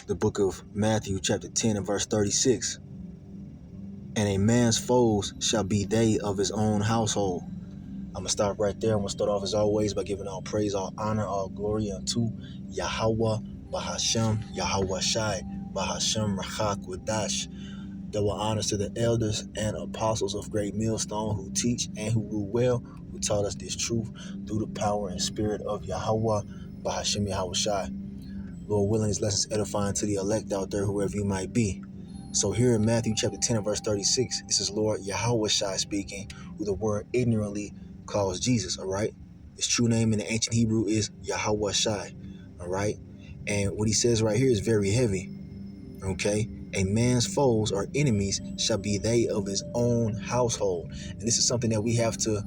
The book of Matthew chapter 10 and verse 36. And a man's foes shall be they of his own household. I'm going to stop right there. I'm going to start off as always by giving all praise, all honor, all glory unto Yahweh, Bahashem, Yahweh Shai, Bahashem, Rachak, Wadash. Double honors to the elders and apostles of Great Millstone who teach and who rule well, who taught us this truth through the power and spirit of Yahweh, Bahashem, Yahweh Shai. Lord willing, his lessons edifying to the elect out there, whoever you might be. So here in Matthew chapter 10 and verse 36, this is Lord Yahweh Shai speaking, who the word ignorantly calls Jesus, all right? His true name in the ancient Hebrew is Yahweh Shai, all right? And what he says right here is very heavy, okay? A man's foes or enemies shall be they of his own household. And this is something that we have to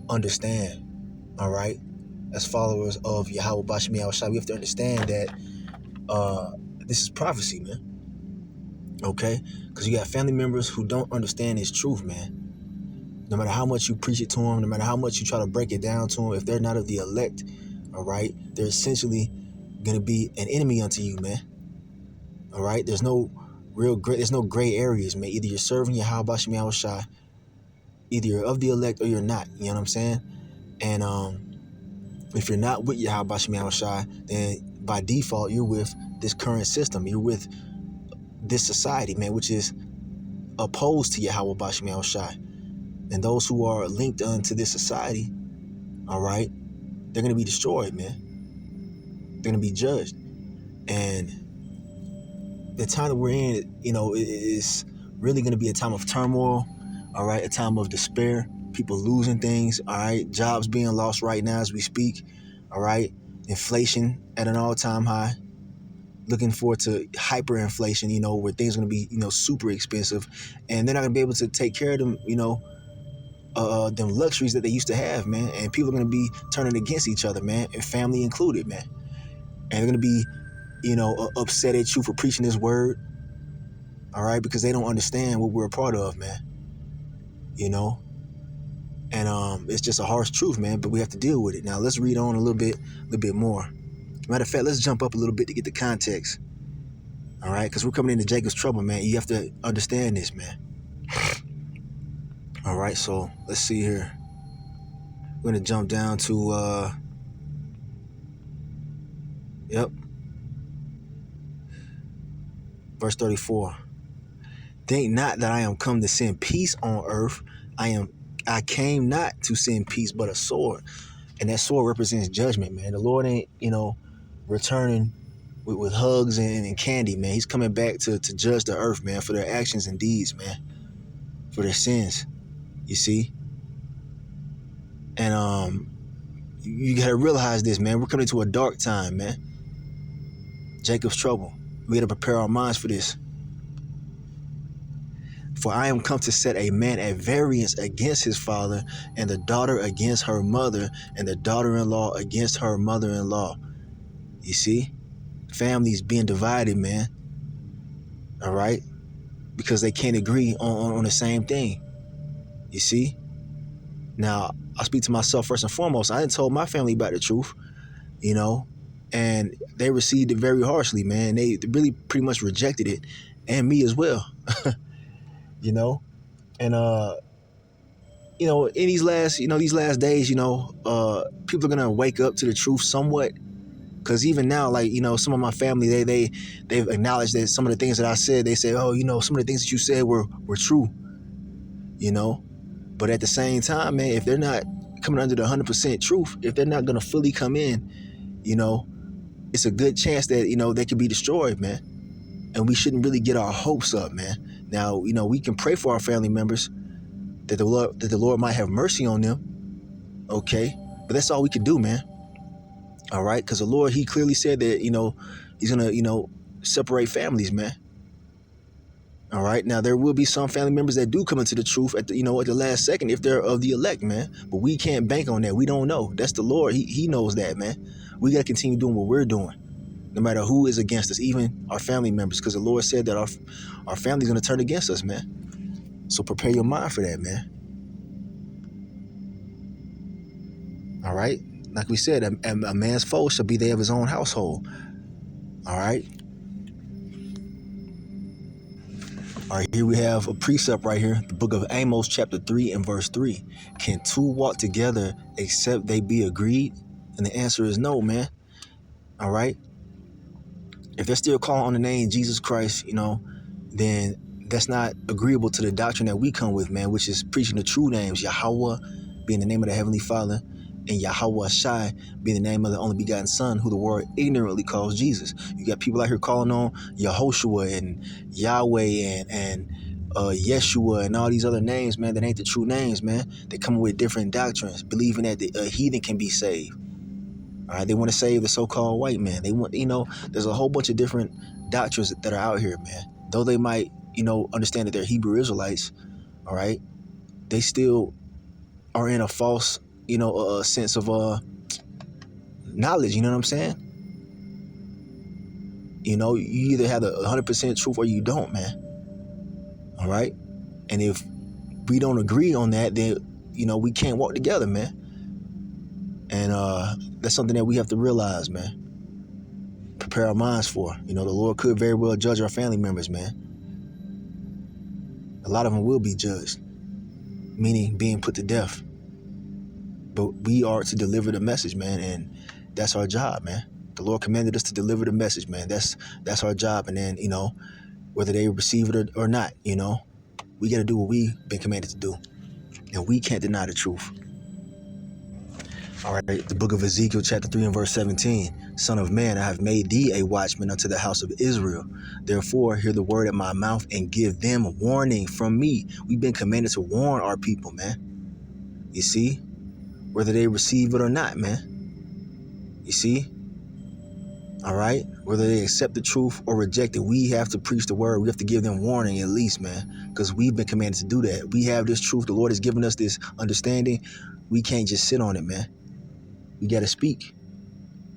understand, all right? As followers of Yahweh Bashmi Yahweh Shai, we have to understand that this is prophecy, man. Okay? Because you got family members who don't understand this truth, man. No matter how much you preach it to them, no matter how much you try to break it down to them, if they're not of the elect, all right, they're essentially going to be an enemy unto you, man. All right? There's no gray areas, man. Either you're serving Yahweh Bashim Yahweh Shai, either you're of the elect or you're not. You know what I'm saying? And if you're not with Yahweh Bashim Yahweh Shai, then by default, you're with this current system. You're with this society, man, which is opposed to Yahweh Bashim Yahweh Shai. And those who are linked unto this society, all right, they're going to be destroyed, man. They're going to be judged. And the time that we're in, you know, is really going to be a time of turmoil, all right, a time of despair, people losing things, all right, jobs being lost right now as we speak, all right, inflation at an all-time high. Looking forward to hyperinflation, you know, where things are going to be, you know, super expensive, and they're not going to be able to take care of them, you know, them luxuries that they used to have, man. And people are going to be turning against each other, man, and family included, man. And they're going to be, you know, upset at you for preaching this word, all right, because they don't understand what we're a part of, man, you know. And it's just a harsh truth, man, but we have to deal with it. Now, let's read on a little bit more. Matter of fact, let's jump up a little bit to get the context. All right, because we're coming into Jacob's trouble, man. You have to understand this, man. All right, so let's see here. We're going to jump down to, verse 34. Think not that I am come to send peace on earth. I came not to send peace, but a sword. And that sword represents judgment, man. The Lord ain't, you know, returning with hugs and candy, man. He's coming back to judge the earth, man, for their actions and deeds, man, for their sins, you see. And you got to realize this, man. We're coming to a dark time, man. Jacob's trouble. We got to prepare our minds for this. For I am come to set a man at variance against his father, and the daughter against her mother, and the daughter-in-law against her mother-in-law. You see? Families being divided, man. All right? Because they can't agree on the same thing. You see? Now, I speak to myself first and foremost. I didn't told my family about the truth, you know, and they received it very harshly, man. They really pretty much rejected it, and me as well. You know, and you know, in these last days, you know, people are gonna wake up to the truth somewhat, because even now, like, you know, some of my family, they've acknowledged that some of the things that I said, they say, oh, you know, some of the things that you said were true, you know, but at the same time, man, if they're not coming under the 100% truth, if they're not gonna fully come in, you know, it's a good chance that, you know, they could be destroyed, man. And we shouldn't really get our hopes up, man. Now, you know, we can pray for our family members that the Lord might have mercy on them, okay? But that's all we can do, man. All right? Because the Lord, he clearly said that, you know, he's going to, you know, separate families, man. All right? Now, there will be some family members that do come into the truth at the, you know, at the last second if they're of the elect, man. But we can't bank on that. We don't know. That's the Lord. He knows that, man. We got to continue doing what we're doing, no matter who is against us, even our family members, because the Lord said that our family's going to turn against us, man. So prepare your mind for that, man. All right? Like we said, a man's foe shall be they of his own household. All right? All right, here we have a precept right here, the book of Amos, chapter 3 and verse 3. Can two walk together except they be agreed? And the answer is no, man. All right. If they're still calling on the name Jesus Christ, then that's not agreeable to the doctrine that we come with, man, which is preaching the true names, Yahweh being the name of the Heavenly Father, and Yahweh Shai being the name of the only begotten Son, who the world ignorantly calls Jesus. You got people out here calling on Yehoshua and Yahweh and Yeshua and all these other names, man, that ain't the true names, man. They come with different doctrines, believing that the heathen can be saved. All right, they want to save the so-called white man. They want, there's a whole bunch of different doctrines that are out here, man. Though they might, understand that they're Hebrew Israelites, all right, they still are in a false, sense of knowledge. You know what I'm saying? You either have the 100% truth or you don't, man. All right, and if we don't agree on that, then we can't walk together, man. And that's something that we have to realize, man. Prepare our minds for. The Lord could very well judge our family members, man. A lot of them will be judged, meaning being put to death. But we are to deliver the message, man, and that's our job, man. The Lord commanded us to deliver the message, man. That's our job. And then, whether they receive it or not, we got to do what we've been commanded to do. And we can't deny the truth. All right, the book of Ezekiel, chapter 3 and verse 17. Son of man, I have made thee a watchman unto the house of Israel. Therefore, hear the word at my mouth and give them warning from me. We've been commanded to warn our people, man. You see? Whether they receive it or not, man. You see? All right? Whether they accept the truth or reject it, we have to preach the word. We have to give them warning at least, man, because we've been commanded to do that. We have this truth. The Lord has given us this understanding. We can't just sit on it, man. We got to speak,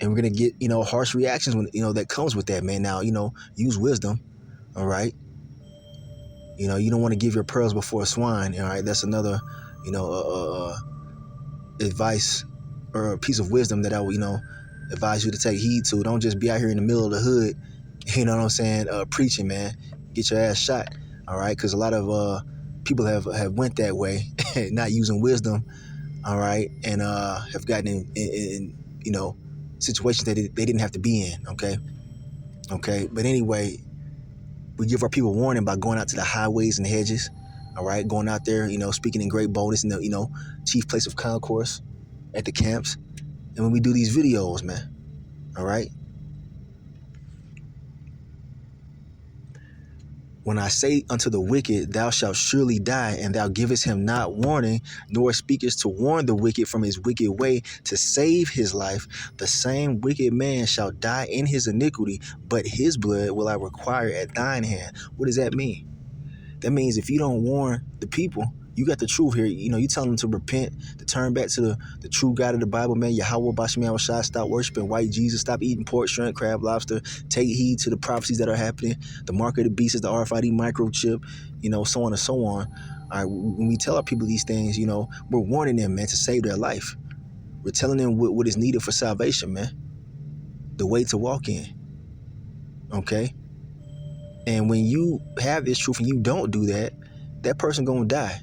and we're going to get, harsh reactions when, that comes with that, man. Now, use wisdom. All right. You don't want to give your pearls before swine. All right. That's another, advice or a piece of wisdom that I would, advise you to take heed to. Don't just be out here in the middle of the hood, you know what I'm saying? Preaching, man, get your ass shot. All right. Cause a lot of, people have went that way, not using wisdom. All right, and have gotten in situations that they didn't have to be in. Okay. But anyway, we give our people warning by going out to the highways and hedges. All right, going out there, speaking in great boldness in the chief place of concourse at the camps, and when we do these videos, man. All right. When I say unto the wicked, thou shalt surely die, and thou givest him not warning, nor speakest to warn the wicked from his wicked way to save his life, the same wicked man shall die in his iniquity, but his blood will I require at thine hand. What does that mean? That means if you don't warn the people, you got the truth here. You tell them to repent, to turn back to the true God of the Bible, man. Yahweh Bashem Yahushua, stop worshiping white Jesus, stop eating pork, shrimp, crab, lobster, take heed to the prophecies that are happening. The mark of the beast is the RFID microchip, so on and so on. All right, when we tell our people these things, we're warning them, man, to save their life. We're telling them what is needed for salvation, man. The way to walk in. Okay? And when you have this truth and you don't do that, that person gonna die.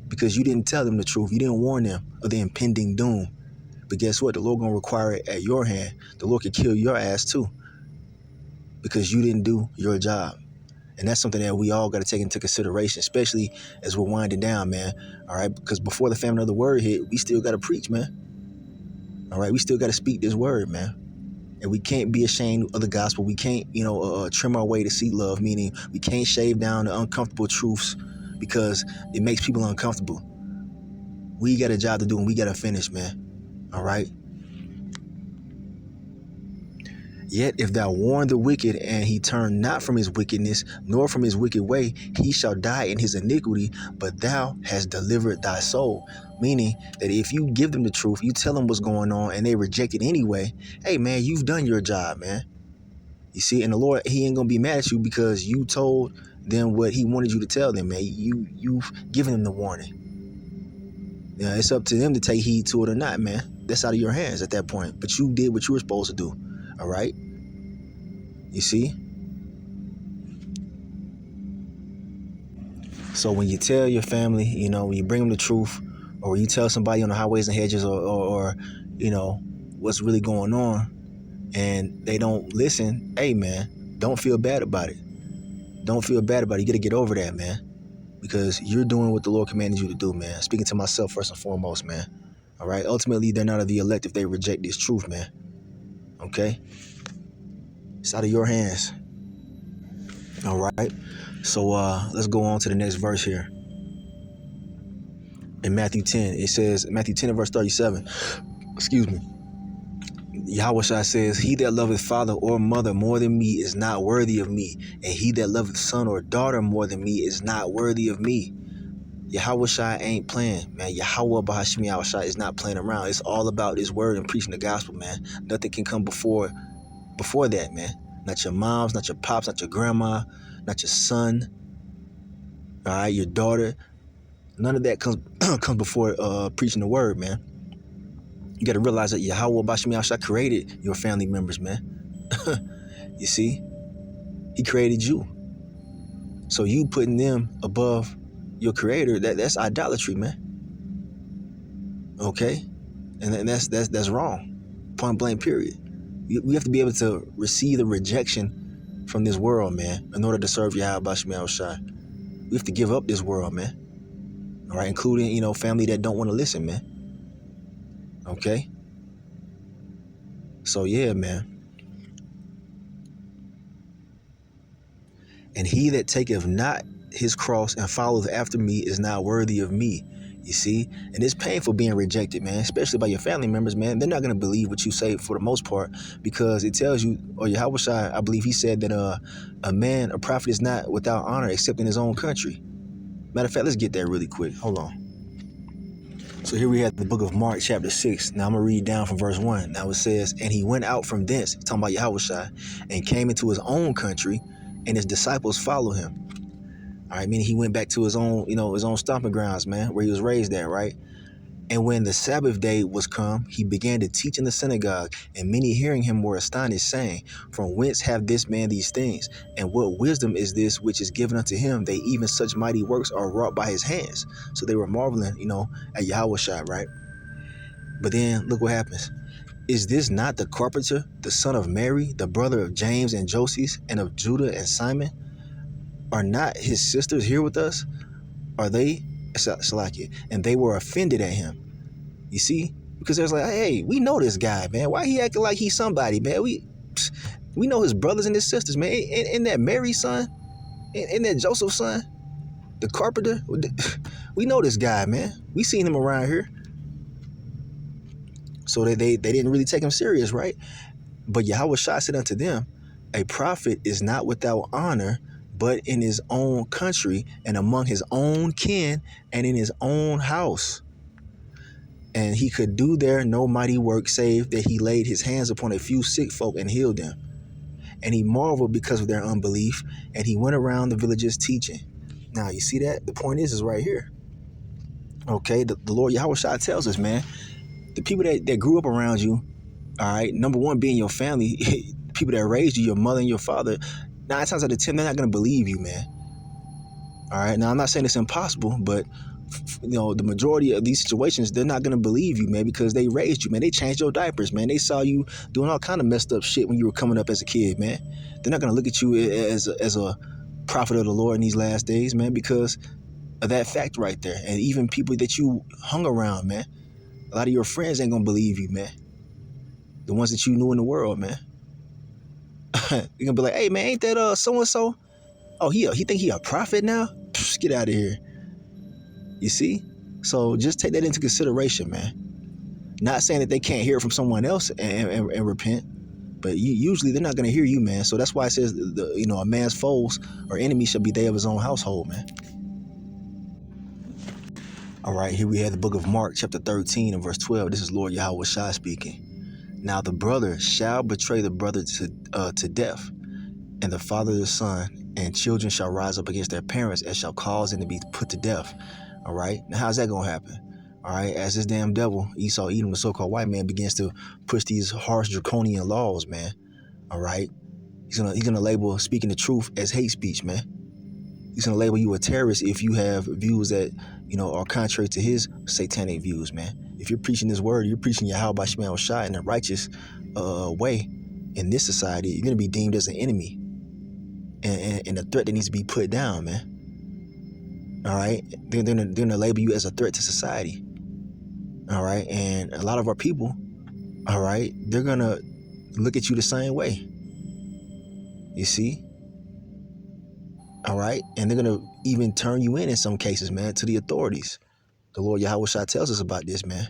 Because you didn't tell them the truth. You didn't warn them of the impending doom. But guess what? The Lord going to require it at your hand. The Lord can kill your ass too. Because you didn't do your job. And that's something that we all got to take into consideration, especially as we're winding down, man. All right? Because before the famine of the word hit, we still got to preach, man. All right? We still got to speak this word, man. And we can't be ashamed of the gospel. We can't, trim our way to seek love, meaning we can't shave down the uncomfortable truths because it makes people uncomfortable. We got a job to do and we got to finish, man. All right. Yet if thou warn the wicked and he turn not from his wickedness, nor from his wicked way, he shall die in his iniquity, but thou hast delivered thy soul. Meaning that if you give them the truth, you tell them what's going on and they reject it anyway, hey, man, you've done your job, man. You see, and the Lord, he ain't going to be mad at you because you told them what he wanted you to tell them, man. You've given them the warning. Yeah, it's up to them to take heed to it or not, man. That's out of your hands at that point. But you did what you were supposed to do. All right. You see? So when you tell your family, when you bring them the truth, or you tell somebody on the highways and hedges, or what's really going on, and they don't listen, hey man, don't feel bad about it. Don't feel bad about it. You got to get over that, man, because you're doing what the Lord commanded you to do, man. Speaking to myself first and foremost, man. All right. Ultimately, they're not of the elect if they reject this truth, man. Okay. It's out of your hands. All right. So let's go on to the next verse here. In Matthew 10, it says, Matthew 10 and verse 37, excuse me. Yahushua says, he that loveth father or mother more than me is not worthy of me. And he that loveth son or daughter more than me is not worthy of me. Yahushua ain't playing, man. Yahweh Bahashim Yahushua is not playing around. It's all about this word and preaching the gospel, man. Nothing can come before that, man. Not your moms, not your pops, not your grandma, not your son, all right, your daughter. None of that comes before preaching the word, man. You got to realize that Yahweh Bahashim Yahushua created your family members, man. You see? He created you. So you putting them above your creator, that's idolatry, man. Okay? And that's wrong. Point blank, period. We have to be able to receive the rejection from this world, man, in order to serve Yahweh Bahashim Yahushua. We have to give up this world, man. All right, including, family that don't want to listen, man. Okay? So, yeah, man. And he that taketh not his cross and followeth after me is not worthy of me. You see? And it's painful being rejected, man, especially by your family members, man. They're not going to believe what you say for the most part, because it tells you, or Yahushua, I believe he said that a prophet is not without honor except in his own country. Matter of fact, let's get there really quick. Hold on. So here we have the book of Mark, chapter 6. Now I'm going to read down from verse 1. Now it says, and he went out from thence, talking about Yahushua, and came into his own country, and his disciples followed him. All right, meaning he went back to his own, his own stomping grounds, man, where he was raised at, right? And when the Sabbath day was come, he began to teach in the synagogue, and many hearing him were astonished, saying, from whence have this man these things? And what wisdom is this which is given unto him, that even such mighty works are wrought by his hands? So they were marveling, at Yahushua, right? But then look what happens. Is this not the carpenter, the son of Mary, the brother of James and Joses, and of Judah and Simon? Are not his sisters here with us? Are they? Salakia. And they were offended at him. You see? Because there's like, hey, we know this guy, man. Why he acting like he's somebody, man? We know his brothers and his sisters, man. Ain't that Mary's son? Ain't that Joseph's son? The carpenter? We know this guy, man. We seen him around here. So they didn't really take him serious, right? But Yahushua said unto them, a prophet is not without honor, but in his own country and among his own kin and in his own house. And he could do there no mighty work, save that he laid his hands upon a few sick folk and healed them. And he marveled because of their unbelief, and he went around the villages teaching. Now, you see that? The point is right here. Okay, the Lord Yahushua tells us, man, the people that grew up around you, all right, number one being your family, people that raised you, your mother and your father, 9 times out of 10, they're not going to believe you, man. All right. Now, I'm not saying it's impossible, but, the majority of these situations, they're not going to believe you, man, because they raised you, man. They changed your diapers, man. They saw you doing all kind of messed up shit when you were coming up as a kid, man. They're not going to look at you as a prophet of the Lord in these last days, man, because of that fact right there. And even people that you hung around, man, a lot of your friends ain't going to believe you, man. The ones that you knew in the world, man. You're going to be like, hey, man, ain't that so-and-so? Oh, he think he a prophet now? Psh, get out of here. You see? So just take that into consideration, man. Not saying that they can't hear it from someone else and repent, but usually they're not going to hear you, man. So that's why it says, a man's foes or enemies shall be they of his own household, man. All right, here we have the book of Mark, chapter 13 and verse 12. This is Lord Yahushua speaking. Now the brother shall betray the brother to death, and the father the son, and children shall rise up against their parents and shall cause them to be put to death. All right. Now, how's that going to happen? All right. As this damn devil, Esau, Edom, the so-called white man, begins to push these harsh draconian laws, man. All right. He's gonna label speaking the truth as hate speech, man. He's He's gonna label you a terrorist if you have views that, are contrary to his satanic views, man. If you're preaching this word, you're preaching Yahweh Shema Shai in a righteous way in this society, you're gonna be deemed as an enemy and a threat that needs to be put down, man. All right, they're gonna label you as a threat to society. All right, and a lot of our people, all right, they're gonna look at you the same way. You see? All right, and they're gonna even turn you in some cases, man, to the authorities. The Lord Yahweh Shai tells us about this, man.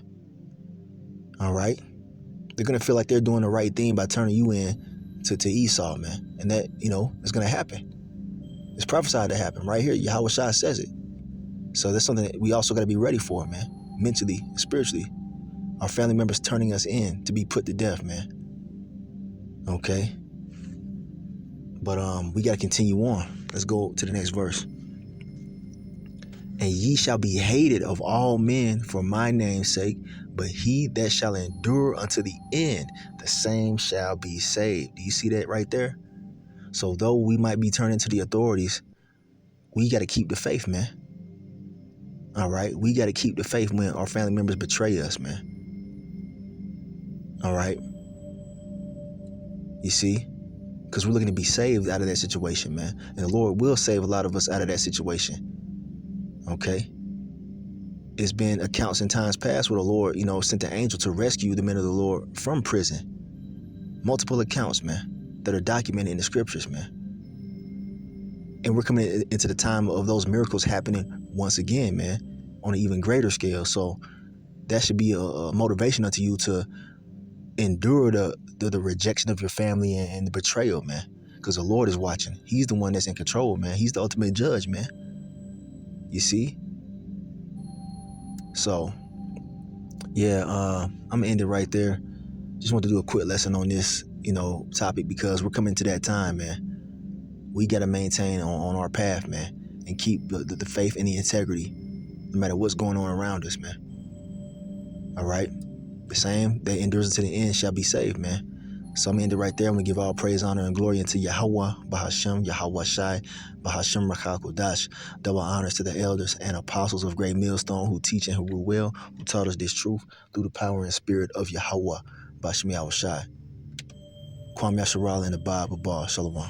All right, they're gonna feel like they're doing the right thing by turning you in to Esau, man, and that is gonna happen. It's prophesied to happen right here. Yahweh Shai says it. So that's something that we also got to be ready for, man, mentally, spiritually. Our family members turning us in to be put to death, man. Okay, but we got to continue on. Let's go to the next verse. And ye shall be hated of all men for my name's sake, but he that shall endure unto the end, the same shall be saved. Do you see that right there? So though we might be turning to the authorities, we got to keep the faith, man. All right, we got to keep the faith when our family members betray us, man. All right, you see, because we're looking to be saved out of that situation, man, and the Lord will save a lot of us out of that situation. Okay, it's been accounts in times past where the Lord, sent an angel to rescue the men of the Lord from prison. Multiple accounts, man, that are documented in the scriptures, man. And we're coming into the time of those miracles happening once again, man, on an even greater scale. So that should be a motivation unto you to endure the rejection of your family and the betrayal, man, because the Lord is watching. He's the one that's in control, man. He's the ultimate judge, man. You see? So, yeah, I'm gonna end it right there. Just want to do a quick lesson on this, topic, because we're coming to that time, man. We got to maintain on our path, man, and keep the faith and the integrity, no matter what's going on around us, man. All right? The same that endures unto the end shall be saved, man. So I'm going to end it right there. I'm going to give all praise, honor, and glory unto Yahweh, Bahashem, Yahweh Shai, Bahashem Rakal Kodash. Double honors to the elders and apostles of Great Millstone who teach and who rule well, who taught us this truth through the power and spirit of Yahweh, Bahashem Yahweh Shai. Kwam Yasharal and the Bible Bar. Shalom.